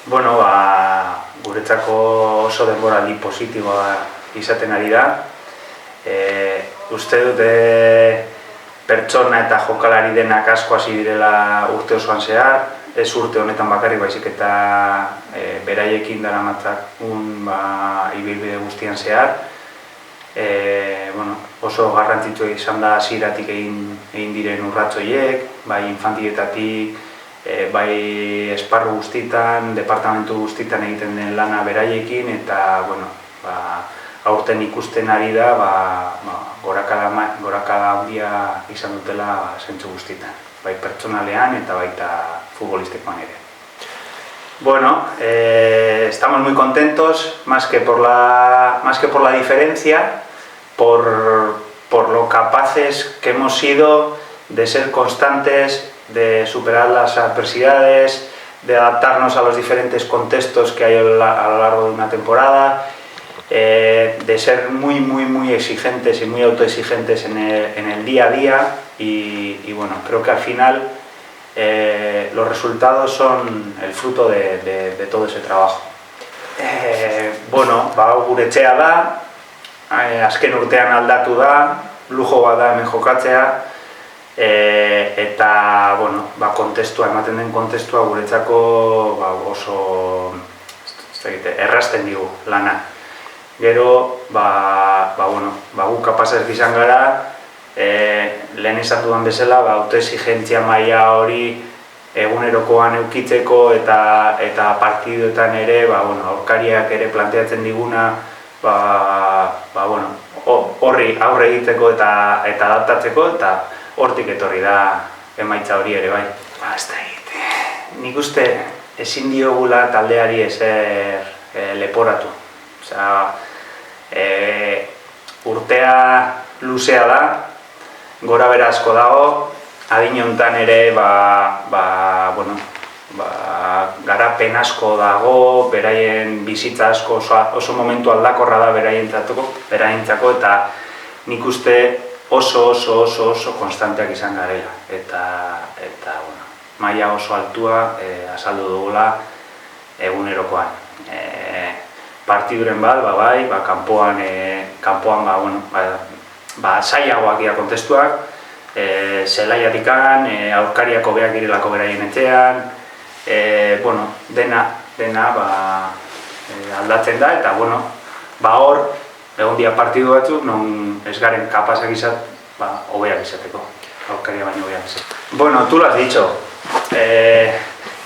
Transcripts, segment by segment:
Bueno, guretzako oso denboraldi positiboa izaten ari da. Uste dute pertsona eta jokalari denak asko hasi direla urte osoan zehar, ez urte honetan bakarrik baizik eta beraiekin daramatzakun ibilbide guztian zehar. Oso garrantzitsua izan da hasieratik egin diren urrats horiek, bai infantiletatik, bai esparru guztitan, departamentu guztitan egiten den lana beraiekin, eta aurten ikusten ari da gorakada handia izan dutela zentzu guztitan, bai pertsonalean eta baita futbolistikoan ere. Bueno, estamos muy contentos, más que por la diferencia, por lo capaces que hemos sido de ser constantes, de superar las adversidades, de adaptarnos a los diferentes contextos que hay a lo largo de una temporada, de ser muy exigentes y muy autoexigentes en el día a día y bueno, creo que al final los resultados son el fruto de todo ese trabajo. Gure etxea da, azken urtean aldatu da, lujo bat da hemen jokatzea, eta kontestua, ematen den kontestua guretzako oso errazten digu lana. Gero, gu kapazez izan gara, lehen esan dudan bezala, autoexigentzia maila hori egunerokoan eukitzeko eta partiduetan ere, aurkariak ere planteatzen diguna, horri aurre egiteko eta adaptatzeko, eta hortik etorri da emaitza hori ere bai. Nik uste ezin diogula taldeari ezer leporatu. Urtea luzea da, gora bera asko dago, adin honetan ere garapen asko dago, beraien bizitza asko oso momentu aldakorra da beraientzako, eta nik uste oso konstanteak izan garela, eta maila oso altua azaldu dugula egunerokoan. Partiduren bat, kanpoan zailagoak dira kontestuak, zelaiatikan, aurkariak hobeak direlako beraien etxean, dena aldatzen da, eta hor, egon dira partidu batzuk, non ez garen kapazak hobeak izateko, aurkaria baino hobeak izateko. Tú lo has dicho,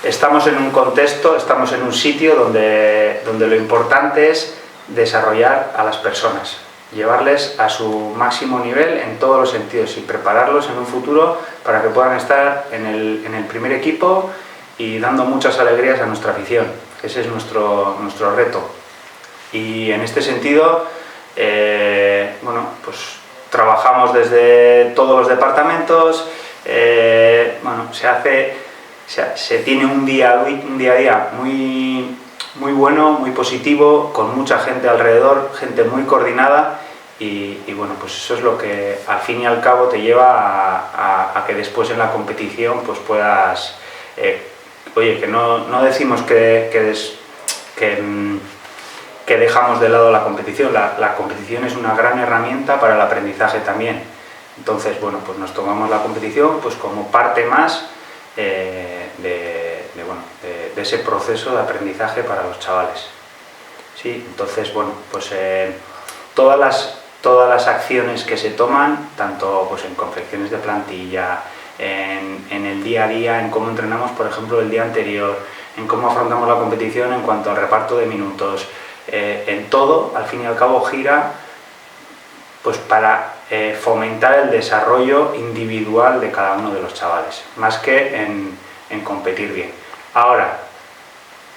estamos en un contexto, estamos en un sitio donde lo importante es desarrollar a las personas, llevarles a su máximo nivel en todos los sentidos y prepararlos en un futuro para que puedan estar en el primer equipo y dando muchas alegrías a nuestra afición. Ese es nuestro reto. Y en este sentido, trabajamos desde todos los departamentos, se tiene un día a día muy bueno, muy positivo, con mucha gente alrededor, gente muy coordinada y eso es lo que al fin y al cabo te lleva a que después en la competición puedas... que no decimos que dejamos de lado la competición, la competición es una gran herramienta para el aprendizaje también. Entonces, nos tomamos la competición como parte más de ese proceso de aprendizaje para los chavales. ¿Sí? Entonces, todas las acciones que se toman, tanto en confecciones de plantilla, en el día a día, en cómo entrenamos, por ejemplo, el día anterior, en cómo afrontamos la competición en cuanto al reparto de minutos, en todo, al fin y al cabo, gira para fomentar el desarrollo individual de cada uno de los chavales, más que en competir bien. Ahora,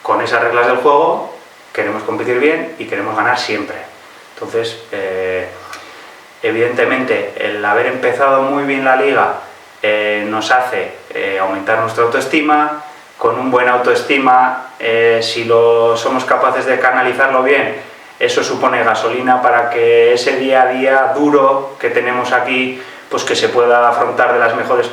con esas reglas del juego, queremos competir bien y queremos ganar siempre. Entonces, evidentemente, el haber empezado muy bien la liga nos hace aumentar nuestra autoestima. Con un buen autoestima, si somos capaces de canalizarlo bien, eso supone gasolina para que ese día a día duro que tenemos aquí, que se pueda afrontar de las mejores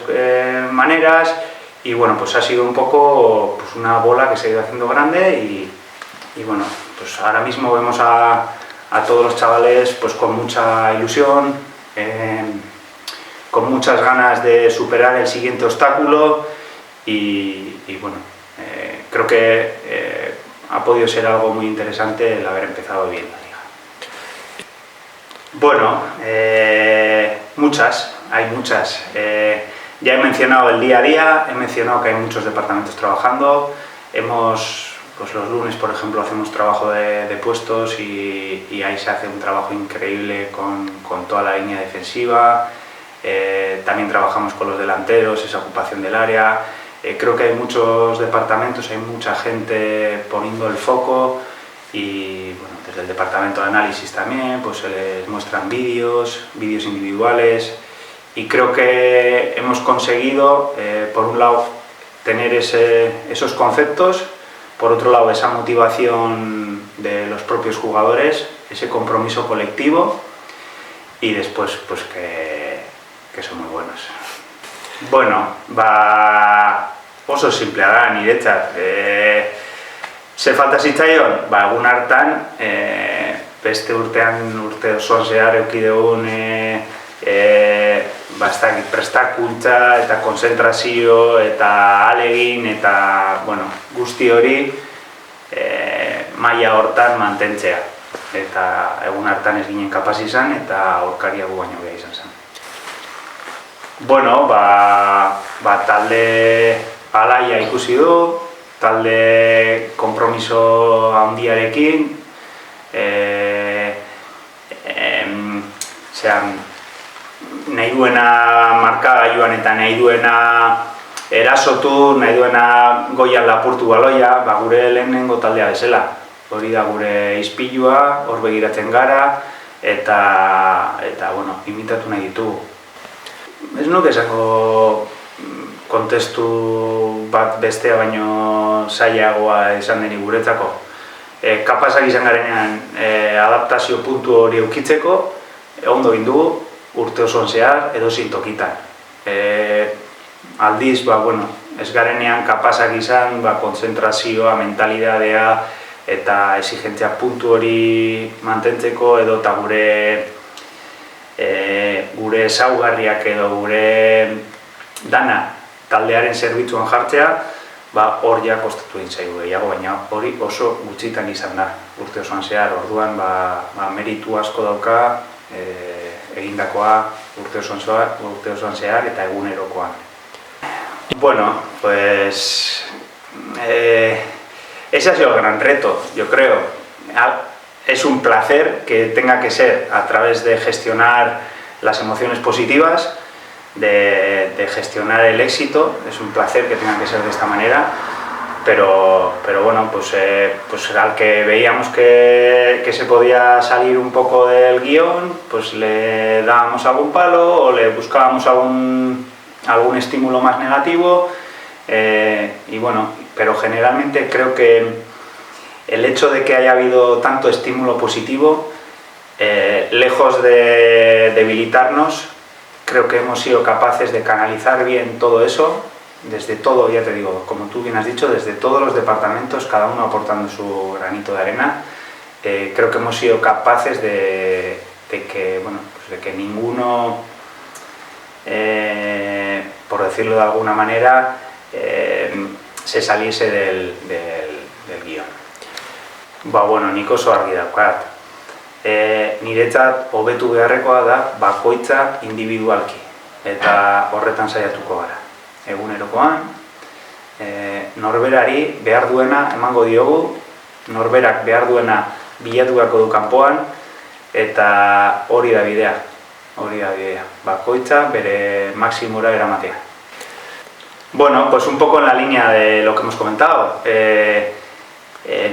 maneras Y bueno, pues ha sido un poco pues una bola que se ha ido haciendo grande y bueno, pues ahora mismo vemos a todos los chavales pues con mucha ilusión, con muchas ganas de superar el siguiente obstáculo y bueno, creo que ha podido ser algo muy interesante el haber empezado bien la liga. Bueno, hay muchas. Ya he mencionado el día a día, he mencionado que hay muchos departamentos trabajando, pues los lunes, por ejemplo, hacemos trabajo de puestos y ahí se hace un trabajo increíble con toda la línea defensiva. También trabajamos con los delanteros, esa ocupación del área. Creo que hay muchos departamentos, hay mucha gente poniendo el foco y bueno, desde el departamento de análisis también pues se les muestran vídeos individuales y creo que hemos conseguido, por un lado, tener esos conceptos, por otro lado, esa motivación de los propios jugadores, ese compromiso colectivo y después pues que son muy buenos. Bueno, oso simplea da, niretzat. Ze falta zitzaion? Egun hartan, beste urte osoan zehar eduki dugun prestakuntza eta konzentrazio eta ahalegin eta bueno, guzti hori maila hortan mantentzea. Eta egun hartan ez ginen kapaz izan eta aurkaria gu baino gehiago izan zen. Bueno, talde alaia ikusi du, talde konpromiso handiarekin, nahi duena markagailuan eta nahi duena erasotu, nahi duena goian lapurtu baloia, gure lehenengo taldea bezala. Hori da gure ispilua, hor begiratzen gara eta bueno, imitatu nahi ditugu. Ez nuke esango kontestu bat bestea baino zailagoa izan deni guretzako. Kapazak izan garenean adaptazio puntu hori eukitzeko, ondo egin dugu, urte osoan zehar edozein tokitan. Aldiz, bueno, ez garenean kapazak izan konzentrazioa, mentalidadea eta exigentzia puntu hori mantentzeko edo eta gure ezaugarriak edo gure dana taldearen zerbitzuan jartzea, hor ja kostatu egin zaigu gehiago, baina hori oso gutxitan izan da urte osoan zehar. Orduan meritu asko dauka egindakoa urte osoan zehar eta egunerokoan. Bueno, pues ese ha sido el gran reto, yo creo. Es un placer que tenga que ser a través de gestionar las emociones positivas, de gestionar el éxito. Es un placer que tenga que ser de esta manera, pero bueno, pues al que veíamos que se podía salir un poco del guión, pues le dábamos algún palo o le buscábamos algún estímulo más negativo, y bueno, pero generalmente creo que el hecho de que haya habido tanto estímulo positivo, lejos de debilitarnos, creo que hemos sido capaces de canalizar bien todo eso, desde todo, ya te digo, como tú bien has dicho, desde todos los departamentos, cada uno aportando su granito de arena. Creo que hemos sido capaces de que ninguno, por decirlo de alguna manera, se saliese del guión. Bueno, nik oso argi daukat. Niretzat hobetu beharrekoa da bakoitza individualki eta horretan saiatuko gara. Egunerokoan, norberari behar duena emango diogu, norberak behar duena bilatu beharko du kanpoan eta hori da bidea. Bakoitza bere maksimora eramatea. Bueno, pues un poco en la línea de lo que hemos comentado.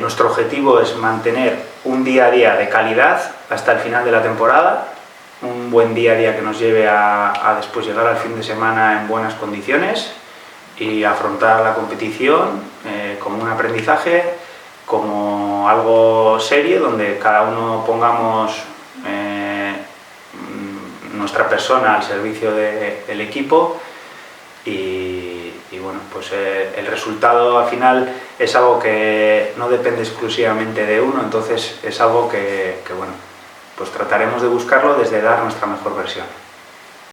Nuestro objetivo es mantener un día a día de calidad hasta el final de la temporada, un buen día a día que nos lleve a después llegar al fin de semana en buenas condiciones y afrontar la competición como un aprendizaje, como algo serio donde cada uno pongamos nuestra persona al servicio del equipo y bueno, pues el resultado al final es algo que no depende exclusivamente de uno, entonces es algo que bueno, pues trataremos de buscarlo desde dar nuestra mejor versión.